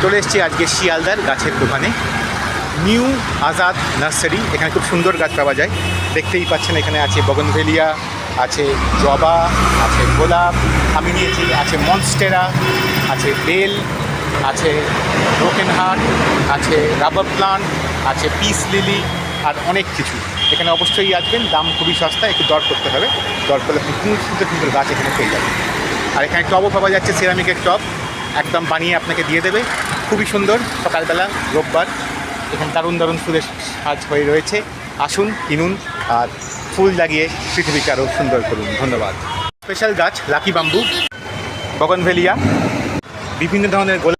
চলে এসেছি আজকে শিয়ালদার গাছের দোকানে, নিউ আজাদ নার্সারি। এখানে খুব সুন্দর গাছ পাওয়া যায়, দেখতেই পাচ্ছেন। এখানে আছে বগনভেলিয়া, আছে জবা, আছে গোলাপ, আমি নিয়েছি, আছে মনস্টেরা, আছে বেল, আছে ব্রোকেন হার্ট, আছে রাবার প্লান্ট, আছে পিস লিলি, আর অনেক কিছু। এখানে অবশ্যই আসবেন, দাম খুবই সস্তা, একটু দর করতে হবে। দর করলে আপনি সুন্দর সুন্দর গাছ এখানে পেয়ে যাবেন। আর এখানে টবও পাওয়া যাচ্ছে, সিরামিকের টব, একদম বানিয়ে আপনাকে দিয়ে দেবে, খুবই সুন্দর। সকালবেলা রোববার এখানে দারুণ দারুণ ফুলের সাজ হয়ে রয়েছে। আসুন, কিনুন, আর ফুল লাগিয়ে পৃথিবীকে আরও সুন্দর করুন। ধন্যবাদ। স্পেশাল গাছ লাকি বাম্বু, বগনভেলিয়া, বিভিন্ন ধরনের গোলাপ।